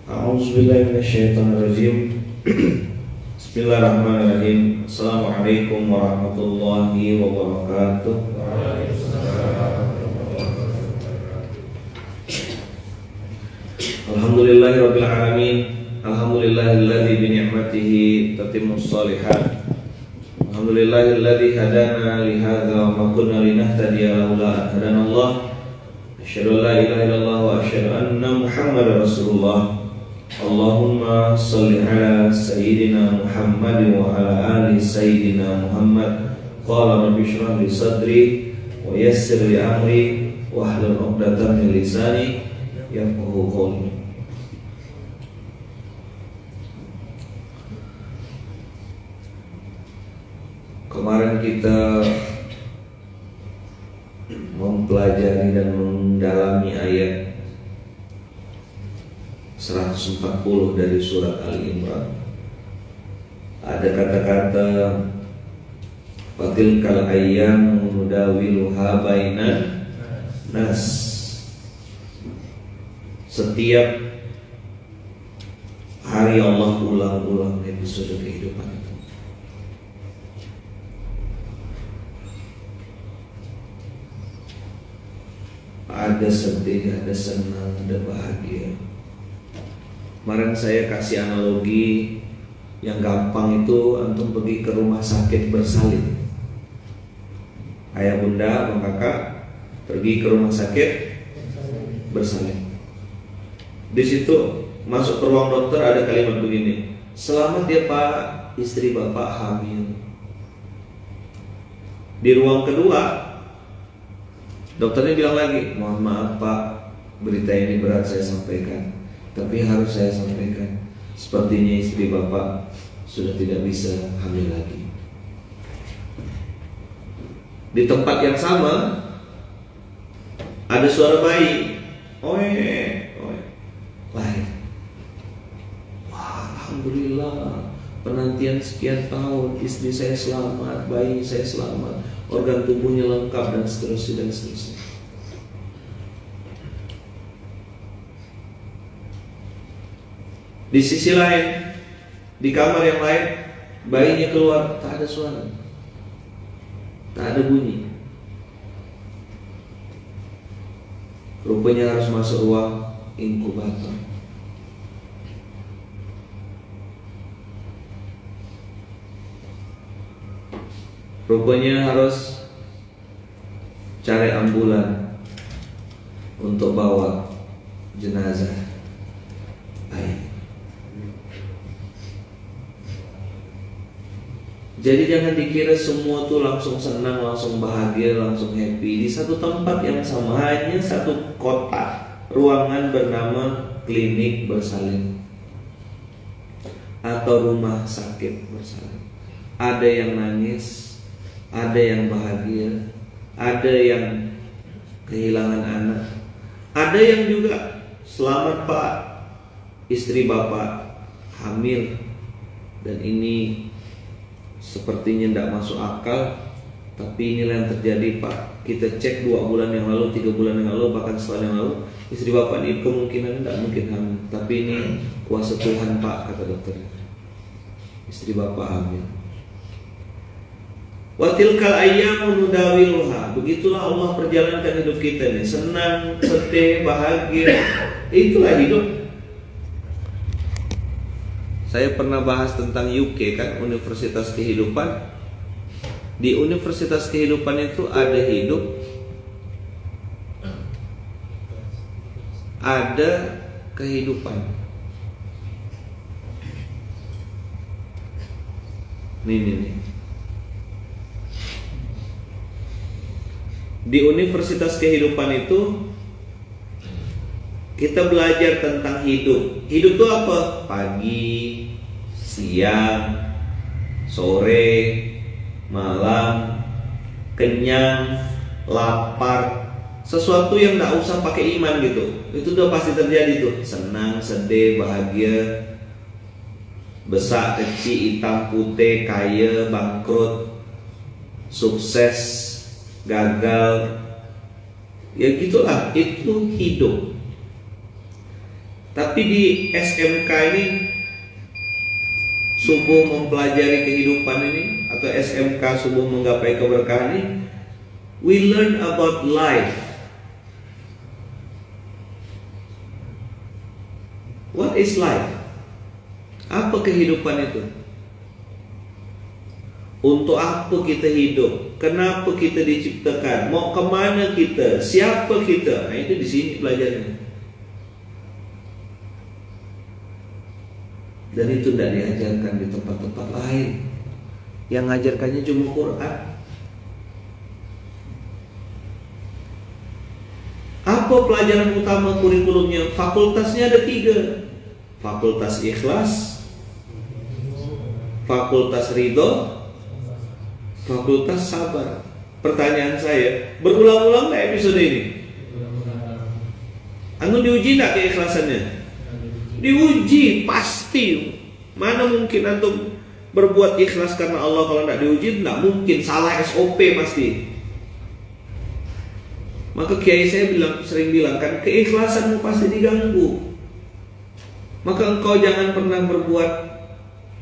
A'udzubillahi minasyaitonirrajim. Bismillahirrahmanirrahim. Assalamualaikum warahmatullahi wabarakatuh. Alhamdulillahirabbil alamin. Alhamdulillahilladzi bi ni'matihi tatimmus shalihat. Alhamdulillahilladzi hadana li hadza wa ma kunna linahtadiya laula an hadanallah. Asyhadu an la ilaha illallah wa asyhadu anna Muhammadar Rasulullah. Allahumma salli ala Sayyidina Muhammad wa ala ali Sayyidina Muhammad. Qala rabbi shrah li sadri wa yassir li amri wa hlul 'uqdatam min lisani yafqahu qawli. Kemarin kita mempelajari dan mendalami ayat 140 dari surat Ali Imran. Ada kata-kata fatilkal ayyam nudawiluha bainan nas. Setiap hari Allah ulang-ulang episode kehidupan itu. Ada sedih, ada senang, ada bahagia. Kemarin saya kasih analogi yang gampang itu, antum pergi ke rumah sakit bersalin. Ayah bunda, bang kakak pergi ke rumah sakit bersalin. Di situ masuk ke ruang dokter ada kalimat begini, selamat ya pak, istri bapak hamil. Di ruang kedua dokternya bilang lagi, mohon maaf pak, berita ini berat saya sampaikan, tapi harus saya sampaikan, sepertinya istri bapak sudah tidak bisa hamil lagi. Di tempat yang sama ada suara bayi, oe, lahir. Wah, alhamdulillah, penantian sekian tahun, istri saya selamat, bayi saya selamat, organ tubuhnya lengkap, dan seterusnya dan seterusnya. Di sisi lain, di kamar yang lain, bayinya keluar, tak ada suara, tak ada bunyi. Rupanya harus masuk ruang inkubator. Rupanya harus cari ambulan untuk bawa jenazah bayi. Jadi jangan dikira semua tuh langsung senang, langsung bahagia, langsung happy. Di satu tempat yang sama, hanya satu kotak ruangan bernama klinik bersalin atau rumah sakit bersalin. Ada yang nangis, ada yang bahagia, ada yang kehilangan anak, ada yang juga selamat pak, istri bapak hamil, dan ini sepertinya tidak masuk akal, tapi inilah yang terjadi pak. Kita cek 2 bulan yang lalu, 3 bulan yang lalu, bahkan setelah yang lalu, istri bapak ini kemungkinan tidak mungkin hamil, tapi ini kuasa Tuhan pak, kata dokter. Istri bapak hamil. Wa tilkal ayyamu nudawiluha. Begitulah Allah perjalankan hidup kita nih, senang, sedih, bahagia. Itulah hidup. Saya pernah bahas tentang UK kan, Universitas Kehidupan. Di Universitas Kehidupan itu ada hidup, ada kehidupan. Nih. Di Universitas Kehidupan itu kita belajar tentang hidup. Hidup itu apa? Pagi, siang, sore, malam, kenyang, lapar. Sesuatu yang gak usah pakai iman gitu. Itu udah pasti terjadi tuh. Senang, sedih, bahagia, besar, kecil, hitam, putih, kaya, bangkrut, sukses, gagal. Ya gitulah, itu hidup. Tapi di SMK ini, subuh mempelajari kehidupan ini, atau SMK subuh menggapai keberkahan ini, we learn about life. What is life? Apa kehidupan itu? Untuk apa kita hidup? Kenapa kita diciptakan? Mau kemana kita? Siapa kita? Nah, itu di sini pelajarannya. Dan itu tidak diajarkan di tempat-tempat lain. Yang ngajarkannya cuma Quran. Apa pelajaran utama kurikulumnya? Fakultasnya ada 3. Fakultas ikhlas, fakultas ridho, fakultas sabar. Pertanyaan saya, berulang-ulang nggak episode ini? Anu diuji nggak keikhlasannya? Diuji, pasti. Mana mungkin antum berbuat ikhlas karena Allah kalau tidak diuji? Tidak mungkin, salah SOP pasti. Maka kiai saya sering bilang kan, keikhlasanmu pasti diganggu. Maka engkau jangan pernah berbuat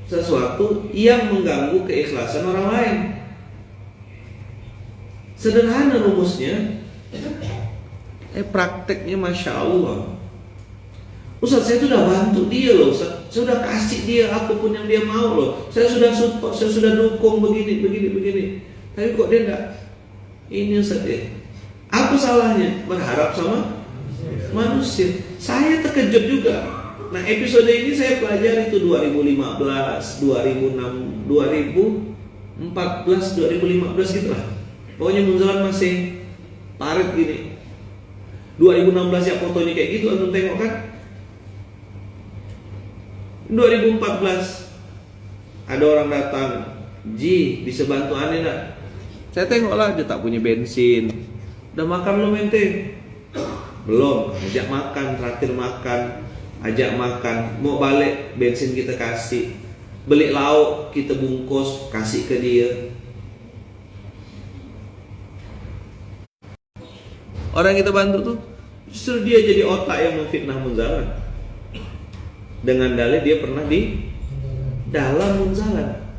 sesuatu yang mengganggu keikhlasan orang lain. Sederhana rumusnya, prakteknya Masya Allah. Ustaz, saya sudah bantu dia loh, Ustaz. Saya sudah kasih dia apapun yang dia mau loh. Saya sudah support, saya sudah dukung begini. Tapi kok dia enggak? Ini Ustaz ya. Apa salahnya berharap sama manusia? Saya terkejut juga. Nah, episode ini saya pelajari itu 2015, 2006, 2014, 2015 gitu lah. Pokoknya Munzalan masih parit gini. 2016 ya fotonya kayak gitu, antum tengok kan? 2014 ada orang datang, Ji, bisa bantu aneh enggak? Saya tengok lah, dia tak punya bensin. Udah makan belum ente? Belum, ajak makan, traktir makan. Ajak makan, mau balik bensin kita kasih, beli lauk kita bungkus kasih ke dia. Orang yang kita bantu tuh justru dia jadi otak yang memfitnah Munzalan dengan dalih dia pernah di dalam Munzalan.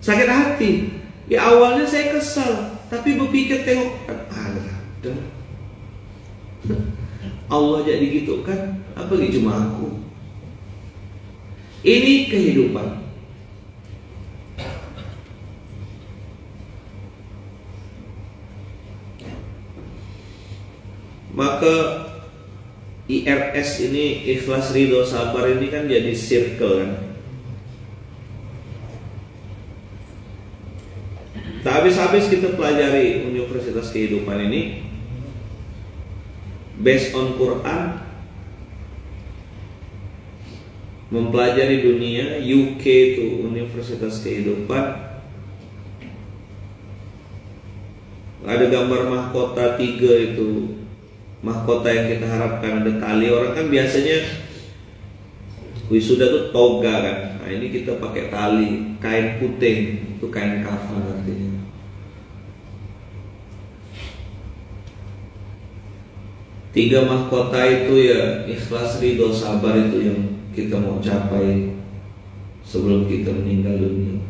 Sakit hati. Di awalnya saya kesal, tapi berpikir tengok Allah jadi gitu kan, apa gitu cuma aku. Ini kehidupan. Maka IRS ini, ikhlas ridho sabar ini kan jadi circle kan. Tak habis-habis kita pelajari Universitas Kehidupan ini based on Quran, mempelajari dunia. UK itu Universitas Kehidupan, ada gambar mahkota 3 itu, mahkota yang kita harapkan ada tali. Orang kan biasanya wisuda tuh toga kan, nah ini kita pakai tali, kain putih, itu kain kafan artinya. Tiga mahkota itu ya, ikhlas, ridho, sabar, itu yang kita mau capai sebelum kita meninggal dunia.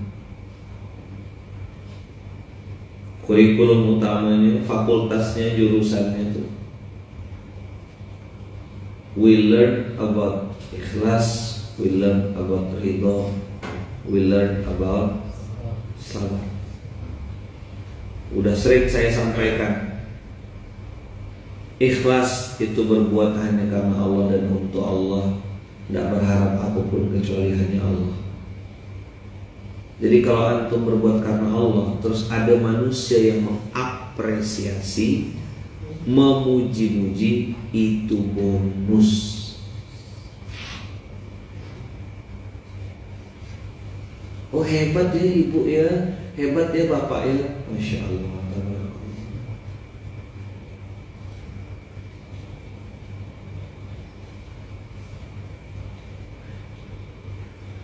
Kurikulum utamanya, fakultasnya, jurusannya itu, we learn about ikhlas, we learn about ridho, we learn about sabar. Udah sering saya sampaikan, ikhlas itu berbuat hanya karena Allah dan untuk Allah, tidak berharap apapun kecuali hanya Allah. Jadi kalau antum berbuat karena Allah, terus ada manusia yang mengapresiasi, memuji-muji, itu bonus. Oh hebat ya ibu ya, hebat ya bapak ya, Masya Allah.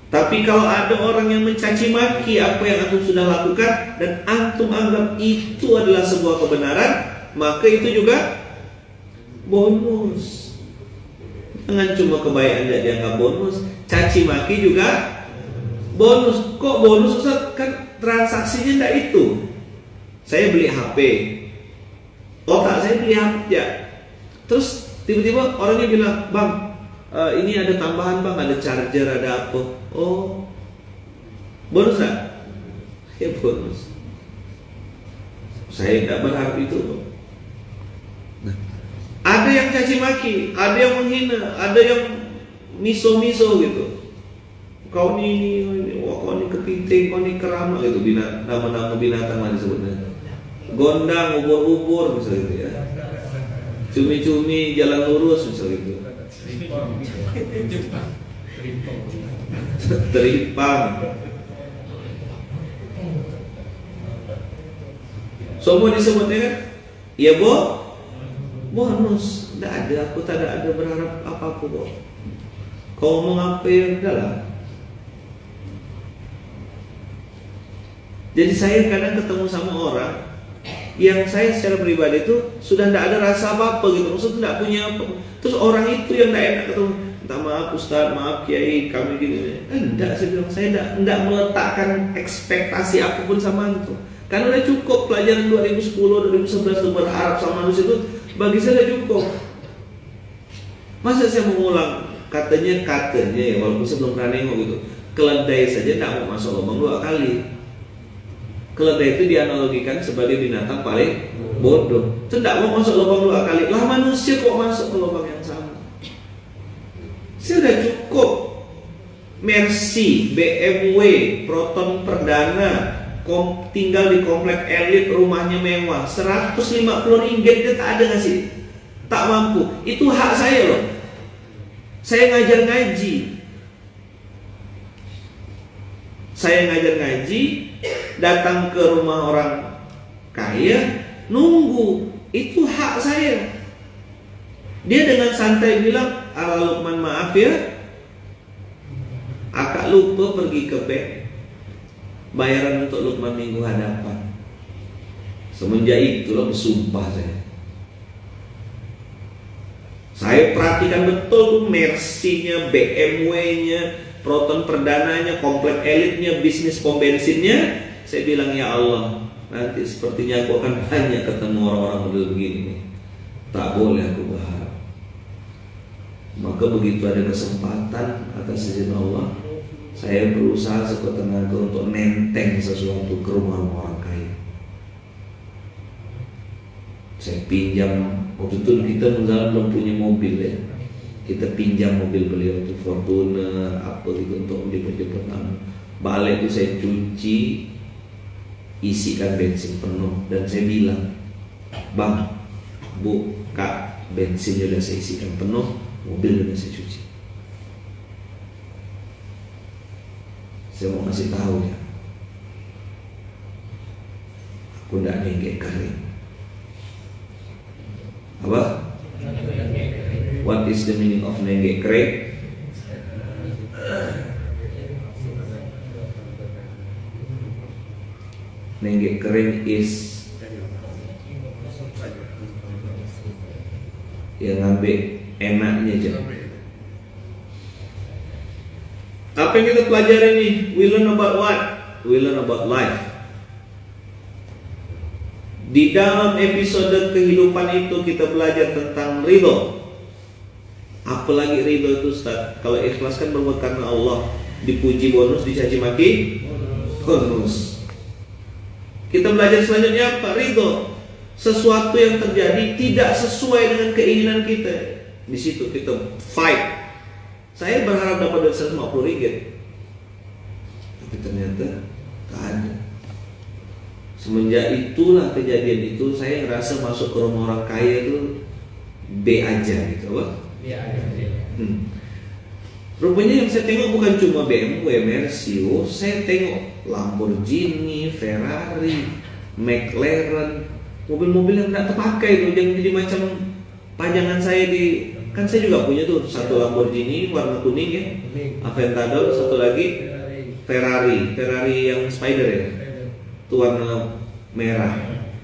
Tapi kalau ada orang yang mencaci maki apa yang antum sudah lakukan dan antum anggap itu adalah sebuah kebenaran, maka itu juga bonus. Dengan cuma kebaikan tidak dianggap bonus, caci maki juga bonus. Kok bonus Ustaz? Kan transaksinya tidak itu. Saya beli HP, otak saya beli HP ya. Terus tiba-tiba orangnya bilang, "Bang, ini ada tambahan bang, ada charger, ada apa." Oh, bonus nggak? Ya bonus. Saya tidak berharap itu. Nah, ada yang caci maki, ada yang menghina, ada yang miso-miso gitu. Kau ini, wah kau ini kepiting, kau ini kerama gitu, nama-nama binatang lah disebutnya. Gondang, ubur-ubur misalnya gitu ya. Cumi-cumi jalan lurus misalnya gitu. Teripang. Semua disebutnya kan? Ya bonus. Tidak ada, aku tak ada berharap apa-apa kok. Kau ngomong apa ya udahlah. Jadi saya kadang ketemu sama orang yang saya secara pribadi itu sudah tidak ada rasa apa-apa gitu, maksudnya tidak punya apa. Terus orang itu yang tidak enak ketemu, minta maaf Ustaz, maaf Kiai, kami gini. Enggak, saya bilang saya tidak meletakkan ekspektasi apapun sama itu. Karena udah cukup pelajaran 2010, 2011 itu berharap sama manusia itu bagi saya udah cukup. Masa saya mengulang katanya ya, walaupun saya belum pernah nengok gitu. Keledai saja tidak mau masuk lubang 2 kali. Keledai itu dianalogikan sebagai binatang paling bodoh. Itu tidak mau masuk lubang 2 kali. Lah manusia kok masuk ke lubang yang sama? Sudah cukup. Mercy, BMW, Proton Perdana, tinggal di komplek elit, rumahnya mewah, 150 ringgit dia tak ada ngasih. Tak mampu. Itu hak saya loh. Saya ngajar ngaji. Datang ke rumah orang kaya, nunggu, itu hak saya. Dia dengan santai bilang, "Ala Lukman maaf ya, akak lupa pergi ke bank, bayaran untuk Lukman minggu hadapan." Semenjak itulah bersumpah saya perhatikan betul tuh Mercy-nya, BMW-nya, Proton Perdananya, komplek elitnya, bisnis pom bensinnya. Saya bilang, ya Allah, nanti sepertinya aku akan banyak ketemu orang-orang model begini nih. Tak boleh aku berharap. Maka begitu ada kesempatan atas izin Allah, saya berusaha sekuat tenaga untuk nenteng sesuatu ke rumah orang kaya. Saya pinjam, waktu itu kita belum punya mobil ya. Kita pinjam mobil beliau itu Fortuner, apa gitu untuk dijemput. Balik itu saya cuci, isikan bensin penuh dan saya bilang, "Bang, Bu, Kak, bensinnya udah saya isikan penuh, mobil udah saya cuci." Saya mau kasih tahu ya, aku tidak nenggek kering. Apa? What is the meaning of nenggek kering? Nenggek kering is yang ngambil enaknya aja. Apa yang kita pelajari nih? We learn about what? We learn about life. Di dalam episode kehidupan itu kita belajar tentang ridho. Apalagi ridho itu Ustaz? Kalau ikhlas kan berbuat karena Allah. Dipuji bonus, dicaci maki bonus. Kita belajar selanjutnya apa? Ridho. Sesuatu yang terjadi tidak sesuai dengan keinginan kita, di situ kita fight. Saya berharap dapat 250 ringgit, tapi ternyata tak ada. Semenjak itulah kejadian itu, saya ngerasa masuk ke rumah orang kaya itu B aja gitu, Pak. Rupanya yang saya tengok bukan cuma BMW, Mercy, saya tengok Lamborghini, Ferrari, McLaren, mobil-mobil yang tidak terpakai itu, yang jadi macam pajangan saya di, kan saya juga punya tuh satu Lamborghini warna kuning ya, Aventador, satu lagi Ferrari yang Spider ya, itu warna merah.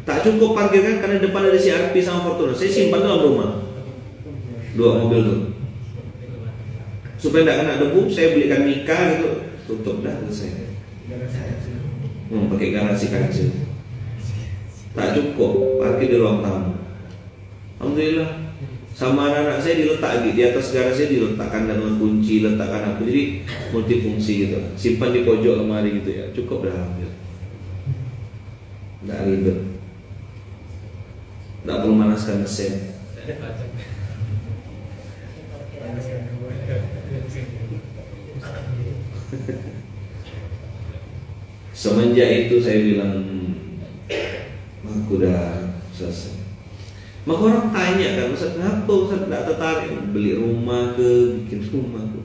Tak cukup parkir kan karena depan ada CRV sama Fortuner, saya simpan dalam rumah. 2 mobil tuh. supaya tidak kena debu, saya belikan Mika gitu, tutup dah selesai. Pakai garasi kaca. Tak cukup, parkir di ruang tamu. Alhamdulillah, sama anak-anak saya diletak di atas garasi, diletakkan dengan kunci, letakkan apa, jadi multifungsi gitu. Simpan di pojok lemari gitu ya, cukup dah. Alhamdulillah. Tidak ribet, tidak perlu manaskan mesin. Semenjak itu saya bilang, aku udah selesai. Maka orang tanya kan, Ustaz, kenapa Ustaz tidak tertarik beli rumah bikin rumah ke?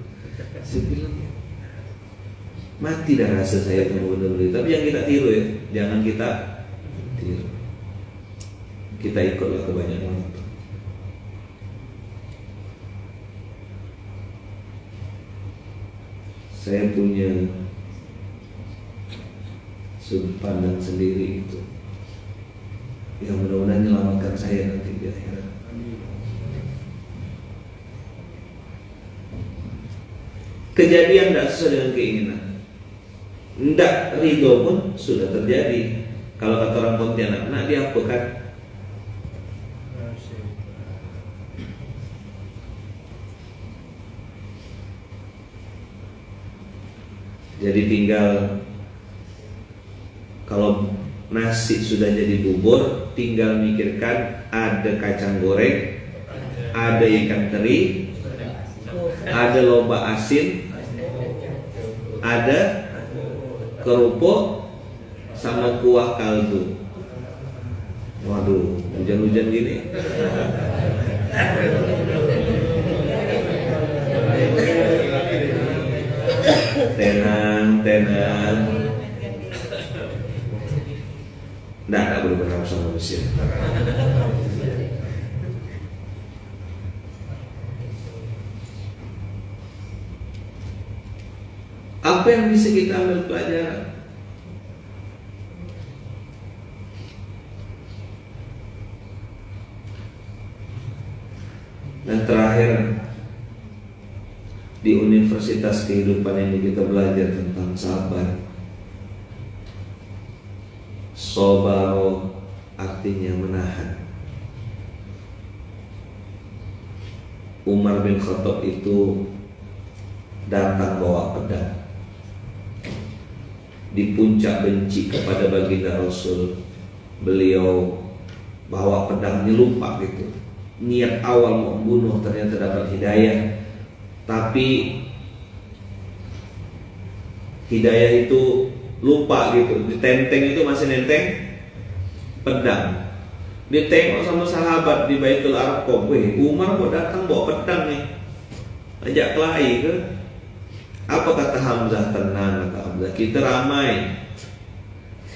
Saya bilang, mati dah rasa saya mau beli. Tapi yang kita tiru ya, jangan kita tiru. Kita ikutlah kebanyakan orang. Saya punya sudut pandang sendiri itu yang mudah-mudahan menyelamatkan saya nanti di akhirat. Kejadian tidak sesuai dengan keinginan, tidak ridho pun sudah terjadi. Kalau kata orang Pontianak, nak diapakan? Jadi tinggal, kalau nasi sudah jadi bubur, tinggal mikirkan ada kacang goreng, ada ikan teri, ada lobak asin, ada kerupuk sama kuah kaldu. Waduh, hujan-hujan gini. Tenang. Nggak boleh berharap sama manusia. Apa yang bisa kita ambil pelajaran? Dan terakhir, di universitas kehidupan ini kita belajar tentang sabar. Sobaro artinya menahan. Umar bin Khattab itu datang bawa pedang. Di puncak benci kepada baginda Rasul, beliau bawa pedangnya, lupa gitu. Niat awal mau membunuh, ternyata dapat hidayah. Tapi hidayah itu lupa gitu. Di tenteng itu masih nenteng pedang. Ditengok sama sahabat di Baitul Arqam, weh, Umar kok datang bawa pedang nih, ajak kelahi ke? Apa kata Hamzah? Tenang, kata Hamzah, kita ramai.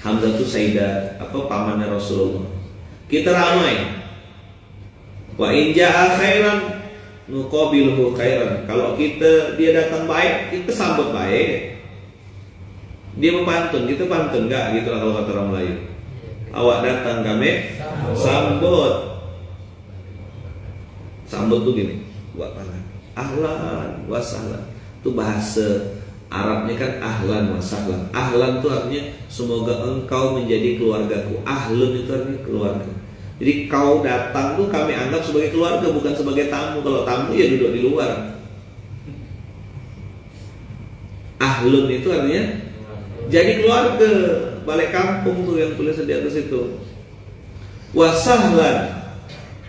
Hamzah itu Sayyidah, pamannya Rasulullah. Kita ramai. Wa in jaa khairan nuqabiluhu khairan. Kalau dia datang baik, kita sambut baik. Dia mempantun, kita pantun, enggak gitu lah kalau kata orang Melayu. Awak datang, kami sambut. Sambut tuh gini, buat tangan. Ahlan wa sahlan. Itu bahasa Arabnya kan ahlan wa sahlan. Ahlan itu artinya semoga engkau menjadi keluargaku. Ahlun itu artinya keluarga. Jadi kau datang tuh kami anggap sebagai keluarga, bukan sebagai tamu. Kalau tamu ya duduk di luar. Ahlun itu artinya jadi keluarga, balik kampung tuh yang tulis di atas itu. Wasahlan,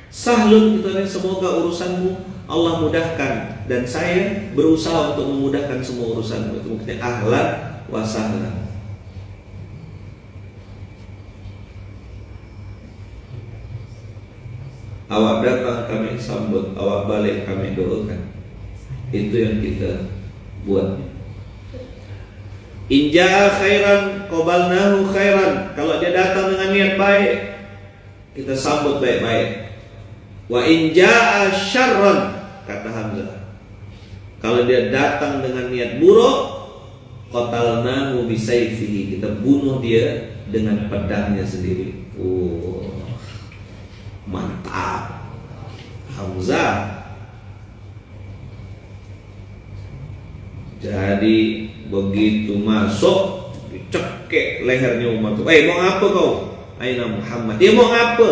sahlun itu artinya semoga urusanmu Allah mudahkan, dan saya berusaha untuk memudahkan semua urusanmu. Itu maksudnya ahlan wasahlan. Awak datang kami sambut, awak balik kami doakan. Itu yang kita buat. Inja khairan qabalnahu khairan. Kalau dia datang dengan niat baik, kita sambut baik-baik. Wa inja syarran, kata Hamzah, kalau dia datang dengan niat buruk, qatalnahu bisayfihi, kita bunuh dia dengan pedangnya sendiri. Mantap Hamzah. Jadi begitu masuk dicekek lehernya Umar tuh. Mau apa kau? Aina Muhammad. Dia mau apa?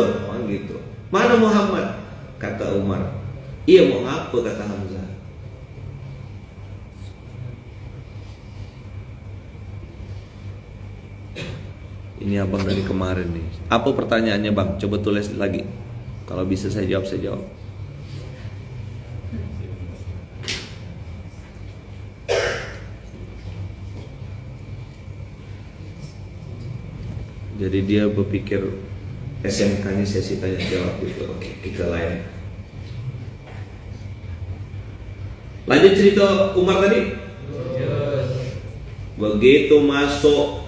Gitu. Mana Muhammad? Kata Umar. Iya mau apa? Kata Hamzah. Ini abang dari kemarin nih. Apa pertanyaannya bang? Coba tulis lagi. Kalau bisa saya jawab, saya jawab. Jadi dia berpikir SMK-nya sesi tanya jawab gitu. Oke, kita layan. Lanjut cerita Umar tadi. Begitu masuk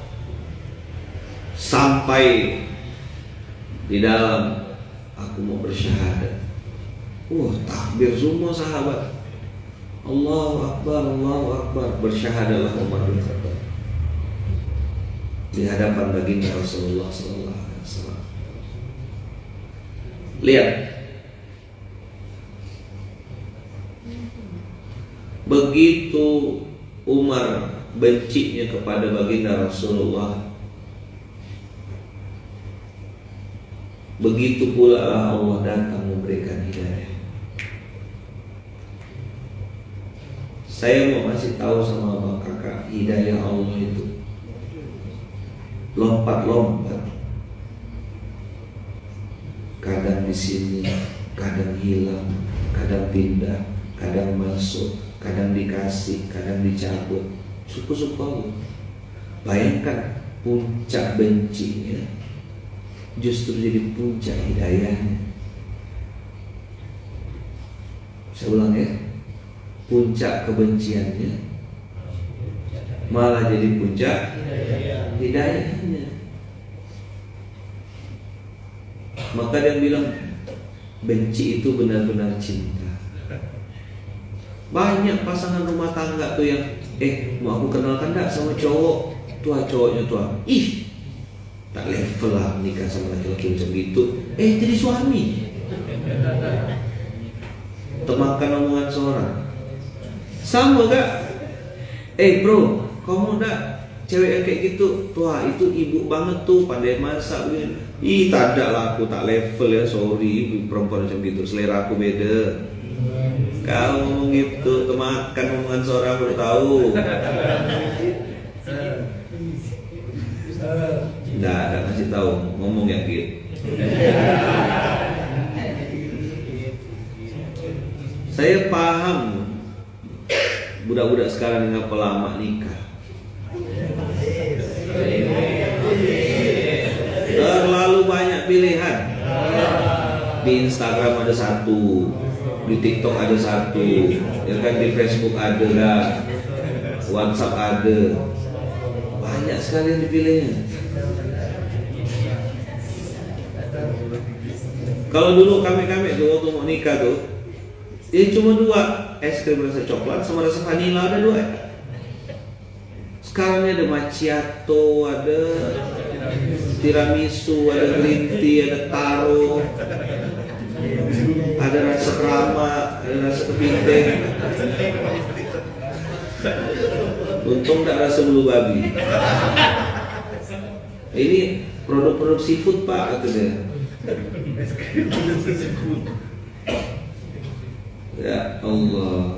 sampai di dalam, aku mau bersyahadat. Takbir semua sahabat. Allahu Akbar, Allahu Akbar. Bersyahadatlah Umar bin Khattab di hadapan baginda Rasulullah sallallahu alaihi wasallam. Lihat. Begitu Umar bencinya kepada baginda Rasulullah, begitu pula Allah datang memberikan hidayah. Saya mau kasih tahu sama abang kakak, hidayah Allah itu lompat-lompat. Kadang di sini, kadang hilang, kadang pindah, kadang masuk, kadang dikasih, kadang dicabut. Suku-suku Allah. Bayangkan puncak bencinya justru jadi puncak hidayahnya. Saya ulang ya. Puncak kebenciannya malah jadi puncak hidayahnya. Maka dia bilang benci itu benar-benar cinta. Banyak pasangan rumah tangga tuh yang mau aku kenalkan gak sama cowok tua, cowoknya tua. Tak level lah nikah sama laki-laki macam gitu. Jadi suami. Termakan omongan seorang. Sama gak? Bro, kamu gak cewek yang kayak gitu? Tua itu ibu banget tuh, pandai masak. Tak ada lah, aku tak level ya, sorry. Perempuan macam gitu, selera aku beda. Kau ngomong gitu, termakan omongan seorang, baru tahu. Nggak ada kasih tahu, ngomong yang gitu. Saya paham budak-budak sekarang ngapa lama nikah. Terlalu banyak pilihan. Di Instagram ada satu, di TikTok ada satu, ya kan, di Facebook ada, WhatsApp ada. Banyak sekali yang dipilihnya. Kalau dulu kami tuh waktu mau nikah tuh, cuma dua, es krim rasa coklat sama rasa vanila, ada dua. Sekarang ada macchiato, ada tiramisu, ada green tea, ada taro, ada rasa kerama, ada rasa kepiting. Untung tak rasa bulu babi. Ini produk-produk seafood pak, kata dia. Ya Allah.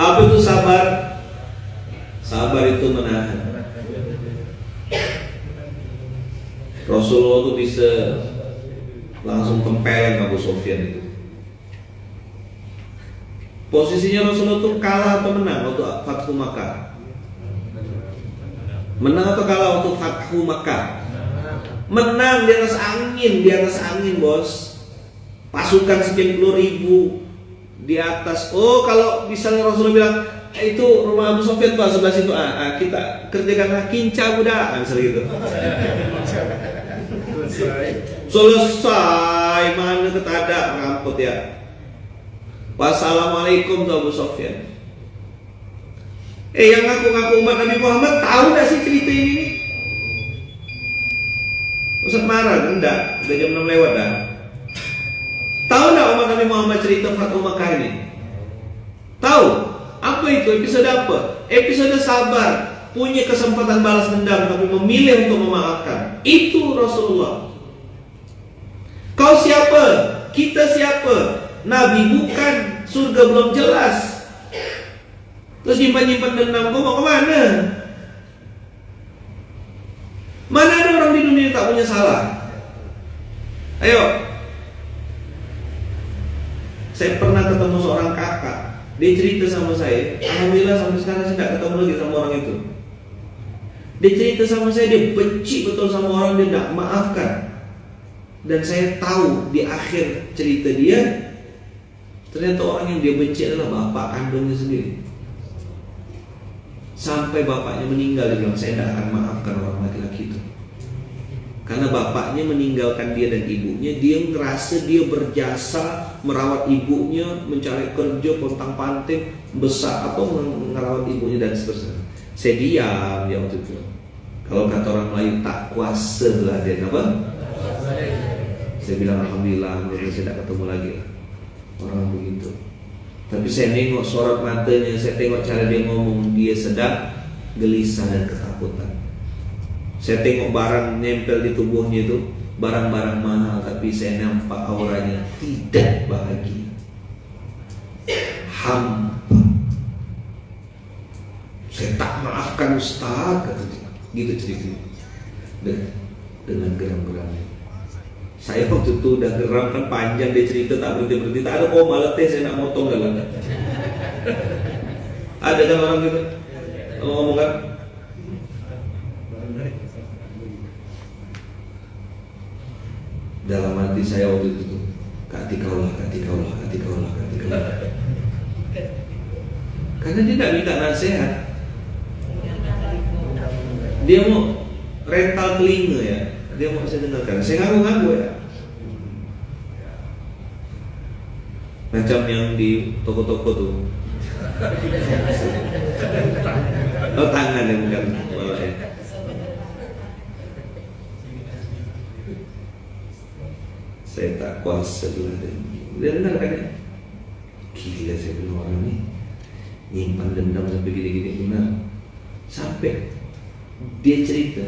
Apa itu sabar? Sabar itu menahan. Rasulullah itu bisa langsung tempeleng Abu Sufyan itu. Posisinya Rasulullah itu kalah atau menang waktu Fathu Makkah? Menang atau kalah waktu Fathu Makkah? Menang, di atas angin bos. Pasukan sekian puluh ribu di atas. Kalau misalnya Rasulullah bilang itu rumah Abu Sufyan tuh sebelah situ, kita kerjakan kinca budak, gitu. Selesai, mana ketadak ngamput ya. Wassalamualaikum tuh Abu Sufyan. Yang ngaku-ngaku umat Nabi Muhammad tahu gak sih cerita ini? marah kan? Enggak, udah jam 6 lewat dah. Tahu enggak umat Nabi Muhammad cerita Fathu Makkah ini? Tahu? Apa itu? Episode apa? Episode sabar, punya kesempatan balas dendam tapi memilih untuk memaafkan. Itu Rasulullah. Kau siapa? Kita siapa? Nabi bukan, surga belum jelas. Terus nyimpan-nyimpan dendam, kau mau kemana? Mana ada orang di dunia yang tak punya salah? Ayo. Saya pernah ketemu seorang kakak. Dia cerita sama saya, alhamdulillah sampai sekarang saya tidak ketemu lagi sama orang itu. Dia cerita sama saya, dia benci betul sama orang, dia tidak maafkan. Dan saya tahu di akhir cerita dia, ternyata orang yang dia benci adalah bapak kandungnya sendiri. Sampai bapaknya meninggal, dia bilang, saya tidak akan maafkan orang laki-laki itu. Karena bapaknya meninggalkan dia dan ibunya, dia ngerasa dia berjasa merawat ibunya, mencari kerja, pontang-panting, besar atau merawat ibunya dan seterusnya. Saya diam dia waktu itu. Kalau kata orang Melayu, tak kuasa lah dia, apa? Saya bilang alhamdulillah, jadi saya tidak ketemu lagi lah orang begitu. Tapi saya nengok sorot matanya, saya tengok cara dia ngomong, dia sedang gelisah dan ketakutan. Saya tengok barang nempel di tubuhnya itu, barang-barang mahal, tapi saya nampak auranya tidak bahagia, hampa. Saya tak maafkan Ustaz, kata dia. Gitu ceritanya dengan geram-geramnya. Saya waktu itu udah geram kan panjang dia cerita, tak berhenti-berhenti, tak ada koma letih, saya nak motong dalam. Ada kan orang gitu kalau ngomong kan, dalam hati saya waktu itu tuh, kati kaulah. Karena dia tidak minta nasihat, dia mau rental telinga ya, dia mau saya dengarkan. Saya ngaku-ngaku ya, macam yang di toko-toko tuh. Oh tangan yang bukan malah ya. Saya tak kuasa dulu dia dengar kan ya. Gila saya bilang orang ini nyimpan dendam sampai gini-gini benar. Sampai dia cerita,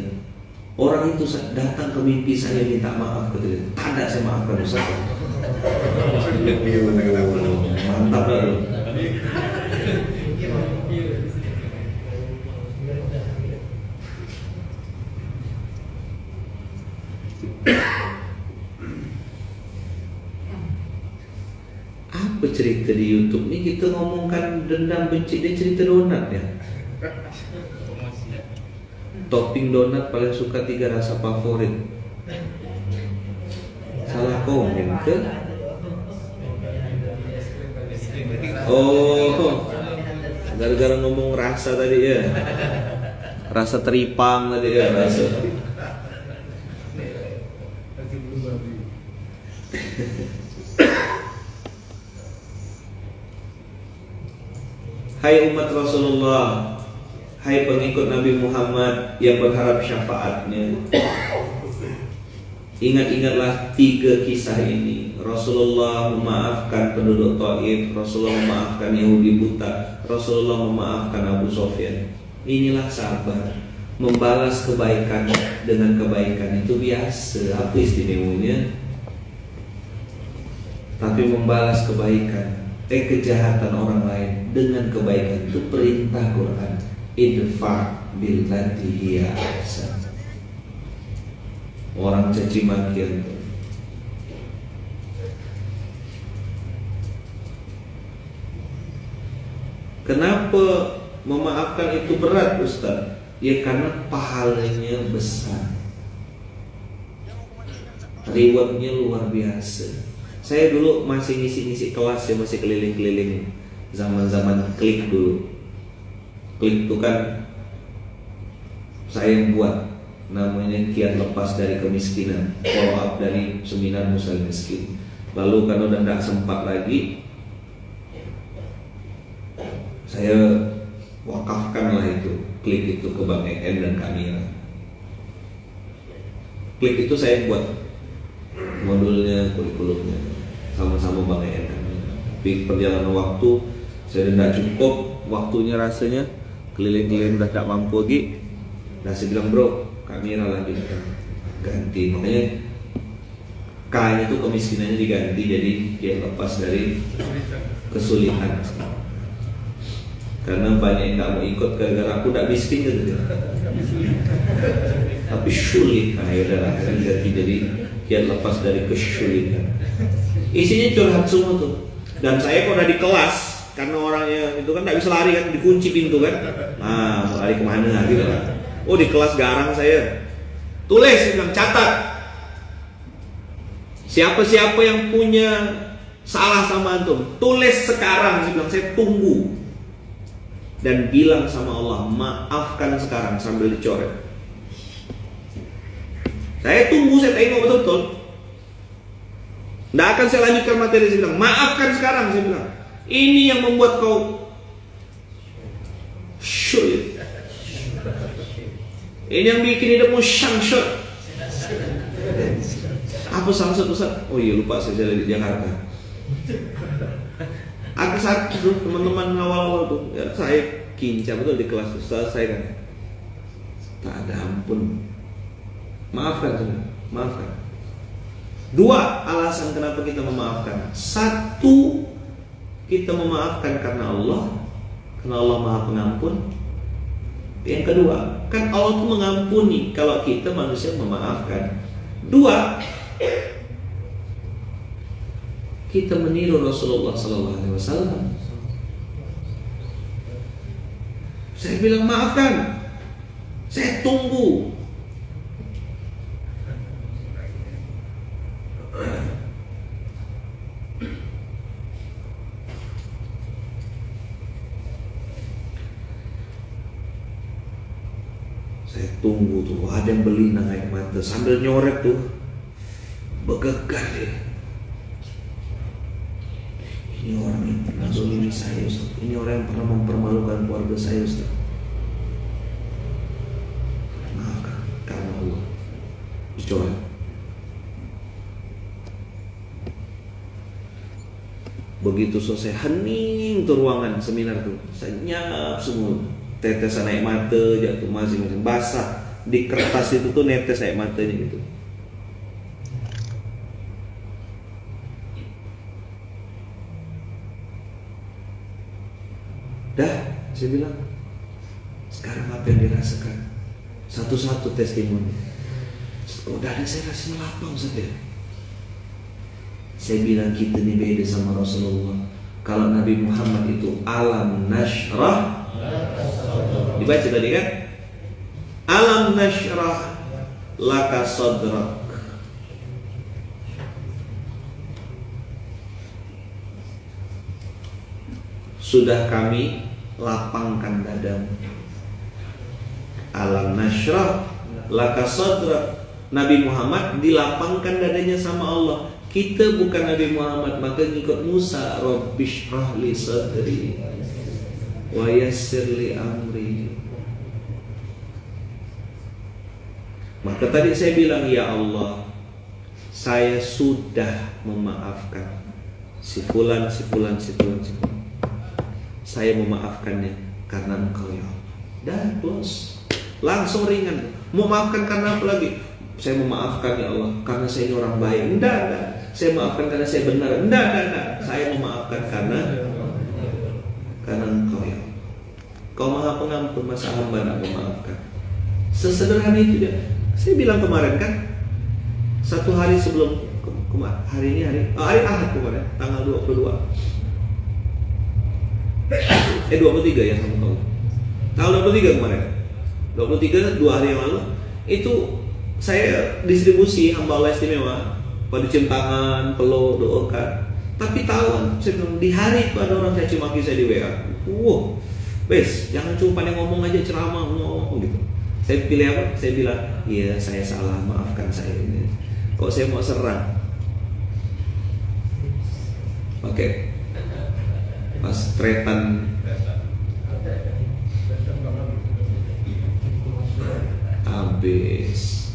orang itu datang ke mimpi saya minta maaf, kata dia. Tak ada, saya maafkan Ustaz. Mantap lah. Apa cerita di YouTube ini, kita ngomongkan dendam benci, dia cerita donat ya. Topping donat paling suka 3 rasa favorit. Salah komen ke? Oh, gara-gara ngomong rasa tadi ya. Rasa teripang tadi ya, rasa. Hai umat Rasulullah, hai pengikut Nabi Muhammad yang berharap syafaatnya, ingat-ingatlah 3 kisah ini. Rasulullah memaafkan penduduk Taif, Rasulullah memaafkan Yahudi buta, Rasulullah memaafkan Abu Sofyan. Inilah sabar, membalas kebaikan dengan kebaikan itu biasa, apa istimewanya? Tapi membalas kejahatan orang lain dengan kebaikan itu perintah Quran. Idfa billati hiya ahsan. Orang caci makian itu, kenapa memaafkan itu berat Ustaz? Ya karena pahalanya besar, rewardnya luar biasa. Saya dulu masih ngisi-ngisi kelas ya, masih keliling-keliling, zaman-zaman klik dulu. Klik itu kan saya yang buat, namanya kiat lepas dari kemiskinan, follow up dari seminar Muslim Miskin. Lalu karena udah tidak sempat lagi, saya wakafkan lah itu, klik itu ke Bang EM dan Kamira. Klik itu saya buat modulnya, kurikulumnya sama-sama Bang EN kan. Tapi perjalanan waktu saya tidak cukup waktunya, rasanya keliling-keliling udah tak mampu lagi. Nah saya bilang, bro, kami lanjutkan, ganti. Makanya K-nya itu kemiskinannya diganti jadi dia lepas dari kesulitan. Karena banyak yang gak mau ikut gara-gara aku gak miskin gitu. Tapi sulit, nah yaudahlah ganti jadi dia lepas dari kesulitan. Isinya curhat semua tuh. Dan saya kalau udah di kelas, karena orangnya itu kan gak bisa lari kan, dikunci pintu kan. Nah mau lari kemana gitu kan. Oh di kelas garang saya. Tulis, saya bilang catat. Siapa-siapa yang punya salah sama antum, tulis sekarang. Saya bilang saya tunggu. Dan bilang sama Allah, maafkan sekarang, sambil dicoret. Saya tunggu, saya tengok betul-betul. Tidak akan saya lanjutkan materi. Saya bilang, maafkan sekarang. Saya bilang, ini yang membuat kau sulit. Ini yang bikin hidupmu syangsyut. Apa syangsyut Ustaz? Oh iya lupa, saya jalan di Jakarta. Aku saat itu teman-teman awal-awal tuh ya, saya kincap betul di kelas Ustaz saya kan. Tak ada ampun. Maafkan semua, maafkan. Dua alasan kenapa kita memaafkan. Satu, kita memaafkan karena Allah Maha Pengampun. Yang kedua, kan Allah itu mengampuni kalau kita manusia memaafkan. Dua, kita meniru Rasulullah SAW. Saya bilang maafkan, saya tunggu. Saya tunggu tuh, ada yang beli air mata sambil nyoret tuh, bergegar dia. Ini orang yang pernah zalimi saya Ustaz. Ini orang yang pernah mempermalukan keluarga saya Ustaz. Maafkan karena Allah. Dicoret. Begitu selesai, hening tuh ruangan seminar tuh, senyap semua. Tetesan air mata jatuh masing-masing, basah di kertas itu tuh, netes air matanya gitu. Dah, saya bilang, sekarang apa yang dirasakan? Satu-satu testimoni. Udah ada, saya kasih lapang saja. Saya bilang kita nih beda sama Rasulullah. Kalau Nabi Muhammad itu alam nashrah, dibaca tadi kan? Alam nashrah laka sadrak. Sudah kami lapangkan dadamu. Alam nashrah laka sadrak. Nabi Muhammad dilapangkan dadanya sama Allah. Kita bukan Nabi Muhammad, maka ngikut Musa. Rabbishrah li sadri wa yassir li amri. Maka tadi saya bilang, ya Allah, saya sudah memaafkan si fulan. Saya memaafkannya karena Engkau ya Allah. Dan bos, langsung ringan. Mau maafkan karena apa lagi? Saya memaafkan ya Allah karena saya ini orang baik. Enggak. Saya maafkan karena saya benar. Enggak. Saya memaafkan karena Engkau ya Allah. Kau Maha Pengampun, masa hamba nak memaafkan. Sesederhana itu dia. Saya bilang kemarin kan, satu hari sebelum hari Ahad kemarin, tanggal 22. 23 ya sama tahun. Tanggal 23 kemarin. 23 2 hari yang lalu itu saya distribusi hamba Allah istimewa. Pada cium tangan, peluk, doakan. Tapi tahu, saya bilang di hari itu ada orang caci maki saya di WA. Bes, jangan cuma pandai ngomong aja, ceramah ngomong gitu. Saya pilih apa? Saya bilang, iya saya salah, maafkan saya ini. Kok saya mau serang? Pakai pas tretan habis.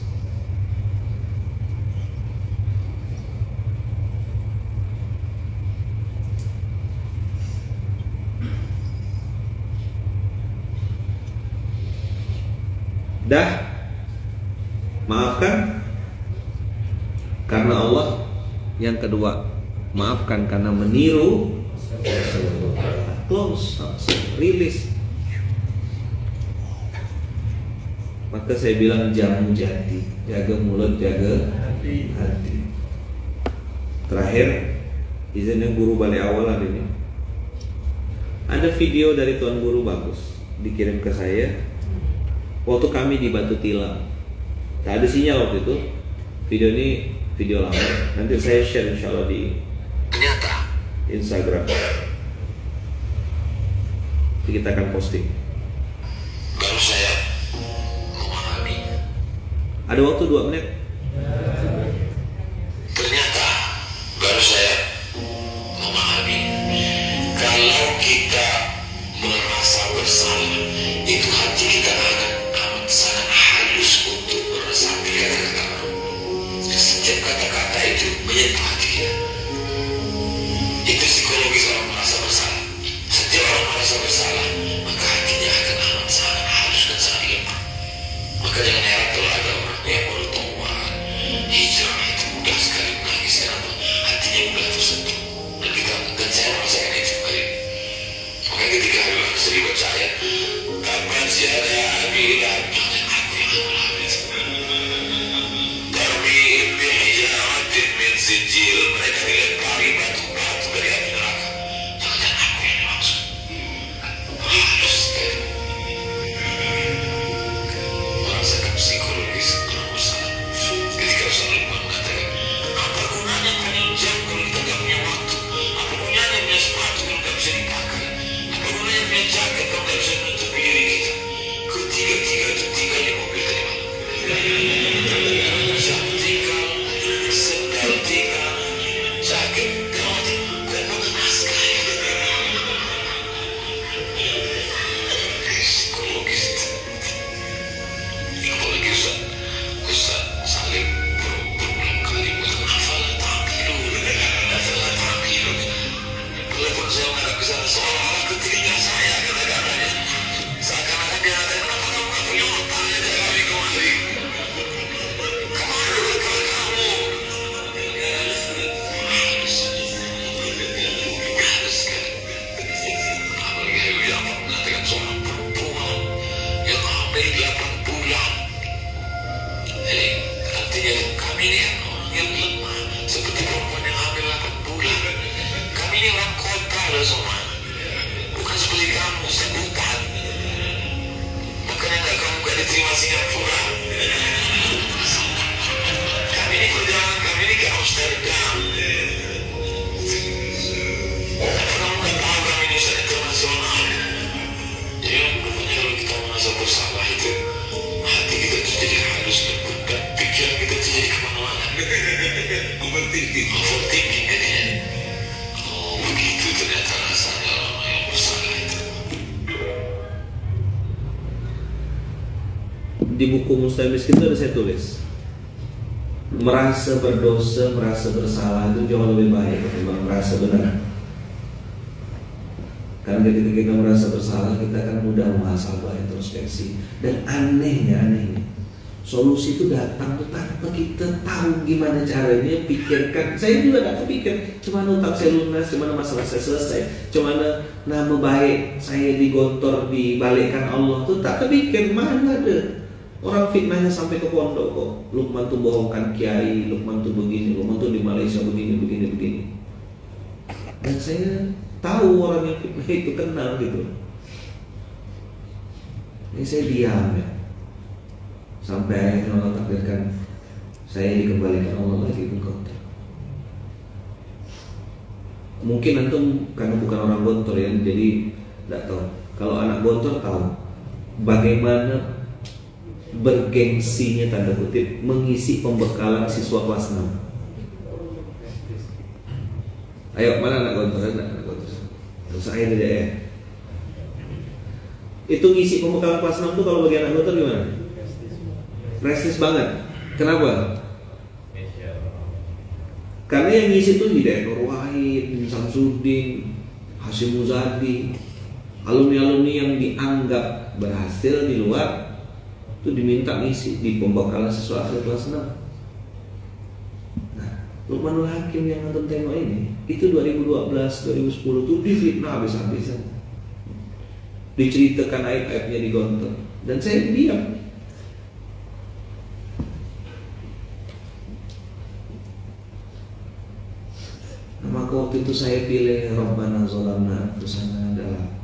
Dah, maafkan karena Allah. Yang kedua, maafkan karena meniru. Close, rilis. Maka saya bilang jamu jati, jaga mulut, jaga hati. Terakhir, izinnya guru balik awal hari ini. Ada video dari tuan guru bagus, dikirim ke saya. Waktu kami di Batu Tilang, tak ada sinyal waktu itu. Video ini video lama. Nanti saya share insya Allah di Instagram. Nanti kita akan posting. Baru saya memahami. Ada waktu 2 menit. Ternyata baru saya memahami. Kalau kita merasa bersalah, itu hati kita amat sangat halus untuk meresapi kata-kata orang. Setiap kata-kata itu menyentuh hati kita. Itu psikologis orang merasa bersalah. Setiap orang merasa bersalah, maka hatinya akan amat sangat halus dan sangat lemah. Maka jangan heran kalau ada orang yang baru taubat, hijrah itu mudah sekali menangis karena hatinya mudah tersentuh. Dan saya merasakan itu kali. Maka ketika hari lalu saya dibaca ayat, kapan siada bilang jangan aku yang habis. Kami bihijaratin min sijil, mereka dilempari batu-batu dari api neraka. Jangan aku yang dimaksud. Halus sekali. Merasakan psikologis orang bersalah. Ketika Rasulullah mengatakan, apa gunanya paninjam kalau kita tidak punya waktu? Apa gunanya punya sepatu kalau tidak bisa dipakai? Apa gunanya punya jaket kalau tidak bisa menutupi diri kita? Ketiga-tiga itu tinggalnya mobil tadi malam. Jam tinggal, sendal tinggal, jaket gawat, dan naskah. Psikologis itu. Apalagi Ustaz saling berulang kali hafalan tampil. Walaupun saya menghadap ke sana seolah-olah ketika saya kata-katanya seakan-akan dia ada kenapa kamu gak punya otak ya kami kemari. Kemana akal kamu? Halus sekali. Apalagi Habib Ja'far mengatakan seorang perempuan yang hamil 8 bulan. Jadi artinya kami ini kan orang yang lemah seperti perempuan yang hamil 8 bulan. Kami ini orang kota loh semua. Bukan seperti kamu, saya bukan. Makanya kamu gak diterima Singapura. Kami ini perjalanan kami ini ke Amsterdam. Apa kamu gak tahu kami ini usaha internasional? Jadi rupanya kalau kita merasa bersalah itu, hati kita itu jadi halus lembut dan pikiran kita itu jadi kemana-mana. Overthinking jadinya. Oh begitu ternyata rasanya orang yang bersalah itu. Di buku Muslim Miskin itu ada saya tulis, merasa berdosa, merasa bersalah itu jauh lebih baik ketimbang merasa benar. Karena ketika kita merasa bersalah, kita akan mudah muhasabah, introspeksi. Dan anehnya, solusi itu datang tanpa kita tahu gimana caranya, pikirkan. Saya juga tidak kepikir, cuma utang saya lunas, cuma masalah saya selesai, cuma nama baik saya digontor, dibalikkan Allah. Itu tak kepikir, mana ada orang fitnahnya sampai ke pondok kok. Lukman tuh bohongkan kiai, Lukman tuh begini, Lukman tuh di Malaysia begini. Dan saya tahu orang yang fitnah itu kenal gitu. Ini saya diam ya. Sampai akhirnya Allah takdirkan saya dikembalikan Allah lagi ke kota. Mungkin antum karena bukan orang Gontor ya, jadi tidak tahu. Kalau anak Gontor tahu bagaimana bergengsinya tanda kutip mengisi pembekalan siswa kelas 6. Ayo, mana anak Gontor? Anak Gontor. Saya tidak ya. Itu ngisi pembekalan kelas 6 tuh kalau bagi anak Gontor gimana? Prestis banget. Kenapa? Karena yang ngisi itu Hidayat Nur Wahid, Samsudin, Hashim Muzadi, alumni-alumni yang dianggap berhasil di luar itu diminta ngisi di pembekalan siswa akhir kelas 6. Nah, Luqmanul Hakim yang antum tengok ini itu 2012, 2010 tuh difitnah habis-habisan, diceritakan aib-aibnya di gontor, dan saya diam. Maka waktu itu saya pilih Rabbana Zolamna Anfusana adalah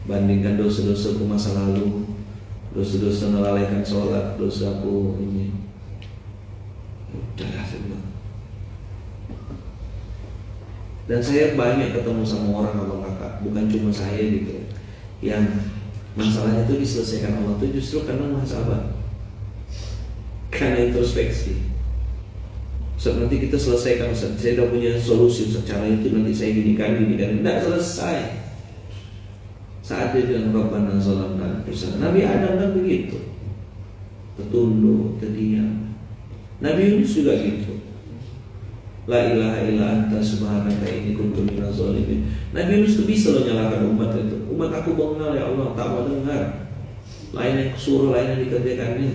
bandingkan dosa-dosaku masa lalu, dosa-dosa melalaikan sholat, dosaku ini. Udahlah saya bilang. Dan saya banyak ketemu sama orang abang kakak, bukan cuma saya gitu, yang masalahnya itu diselesaikan Allah itu justru karena muhasabah, karena introspeksi. So, nanti kita selesaikan, saya sudah punya solusi secara itu, nanti saya ginikan, tidak selesai. Saat dia bilang Rabbana Zolamna Anfusana, Nabi Adam kan begitu, tertunduk, terdiam. Nabi Yunus juga gitu, La ilaha illa anta subhanaka inni kuntu minaz zalimin. Nabi Yunus itu bisa loh nyalakan umat itu. Umat aku mengenal ya Allah, tak mau dengar. Lain yang suruh, lain yang dikerjakannya.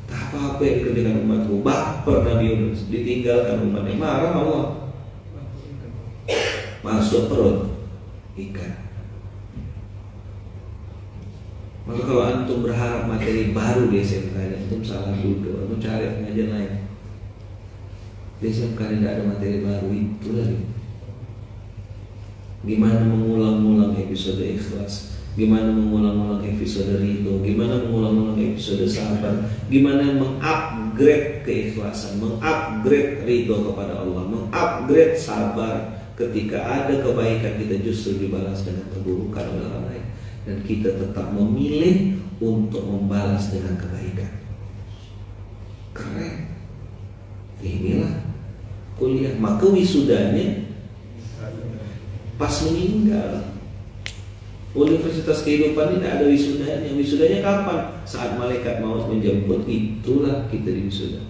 Tak apa-apa yang dikerjakan umatku. Baper Nabi Yunus, ditinggalkan umatnya. Marah Allah, masuk perut ikan. Maka kalau antum berharap materi baru di SMK, antum salah dulu. Antum cari pengajian lain. Di SMK tidak ada materi baru itu lagi. Gimana mengulang-ulang episode ikhlas, gimana mengulang-ulang episode ridho, gimana mengulang-ulang episode sabar, gimana mengupgrade keikhlasan, mengupgrade ridho kepada Allah, mengupgrade sabar ketika ada kebaikan kita justru dibalas dengan keburukan oleh orang lain, dan kita tetap memilih untuk membalas dengan kebaikan. Keren. Inilah kuliah. Maka wisudanya pas meninggal. Universitas Kehidupan ini tidak ada wisudanya. Wisudanya kapan? Saat malaikat maut menjemput, itulah kita di wisuda.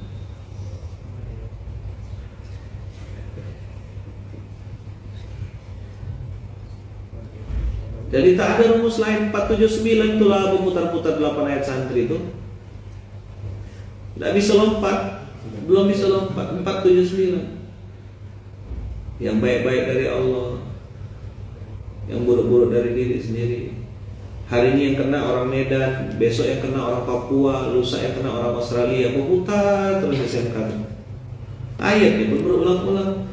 Jadi tak ada rumus lain. 479 itulah memutar-putar 8 ayat santri itu. Tidak bisa lompat. Belum bisa lompat. 479. Yang baik-baik dari Allah, yang buruk-buruk dari diri sendiri. Hari ini yang kena orang Medan, besok yang kena orang Papua, lusa yang kena orang Australia. Putar terus SMK. Ayatnya berulang-ulang.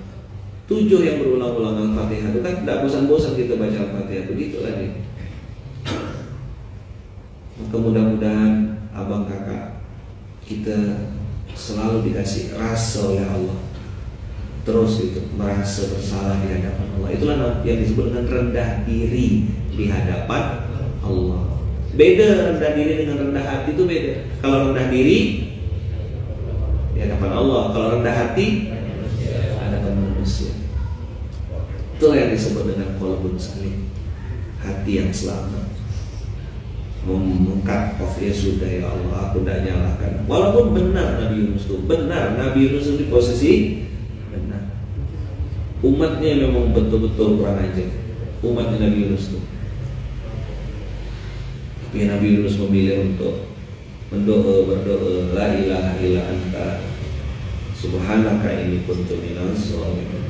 7 yang berulang-ulang Al-Fatihah. Itu kan tidak bosan-bosan kita baca Al-Fatihah. Begitu lagi. Maka mudah-mudahan abang kakak kita selalu dikasih rasa oleh Allah, terus itu merasa bersalah di hadapan Allah. Itulah yang disebut dengan rendah diri di hadapan Allah. Beda rendah diri dengan rendah hati, itu beda. Kalau rendah diri di hadapan Allah, kalau rendah hati di hadapan manusia. Itulah yang disebut dengan qalbun salim, hati yang selamat. Mengungkap, oh ya sudah ya Allah, aku tidak nyalahkan. Walaupun benar Nabi Yunus itu, benar Nabi Yunus itu di posisi benar. Umatnya memang betul-betul kurang ajar. Umatnya Nabi Yunus itu. Tapi Nabi Yunus memilih untuk berdoa, La ilaha illa anta subhanaka inni kuntu minaz zalimin.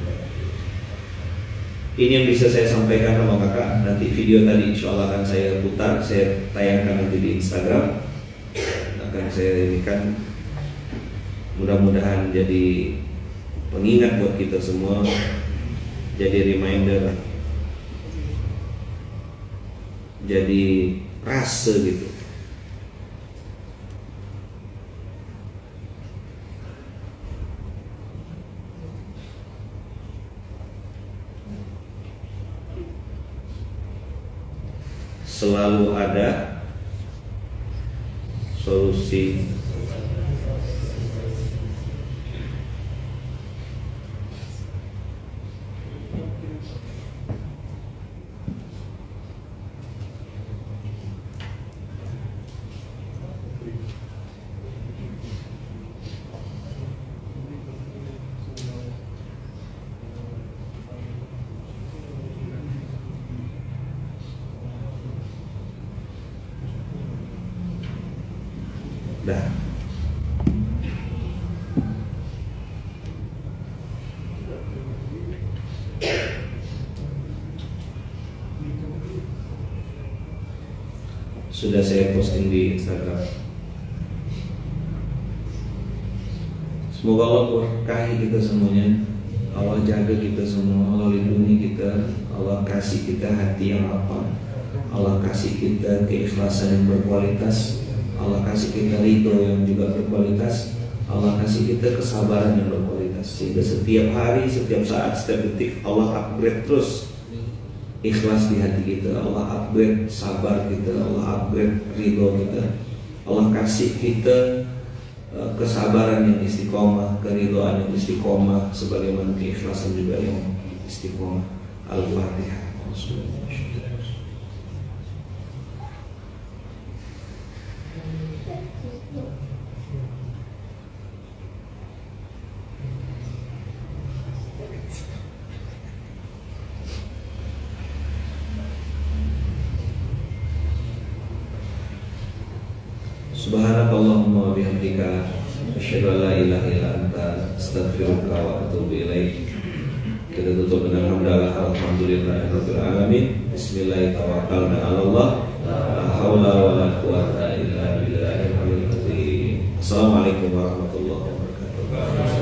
Ini yang bisa saya sampaikan sama kakak. Nanti video tadi insya Allah akan saya putar, saya tayangkan nanti di Instagram. Akan saya inikan. Mudah-mudahan jadi pengingat buat kita semua, jadi reminder, jadi rasa gitu. Selalu ada solusi. Dah. Sudah saya posting di Instagram. Semoga Allah berkahi kita semuanya, Allah jaga kita semua, Allah lindungi kita, Allah kasih kita hati yang lapang, Allah kasih kita keikhlasan yang berkualitas, Allah kasih kita ridho yang juga berkualitas, Allah kasih kita kesabaran yang berkualitas, sehingga setiap hari, setiap saat, setiap detik Allah upgrade terus ikhlas di hati kita, Allah upgrade sabar kita, Allah upgrade ridho kita, Allah kasih kita kesabaran yang istiqomah, keridhaan yang istiqomah, sebagaimana keikhlasan juga yang istiqomah. Al-Fatihah. Subhanakallahumma wa bihamdika asyhadu an la ilaha illa anta astaghfiruka wa atubu ilaik. Kita tutup dengan hamdalah alhamdulillahirabbil alamin. Bismillahirrahmanirrahim. La haula wa la quwata illa billahil aliyyil azim. Assalamualaikum warahmatullahi wabarakatuh.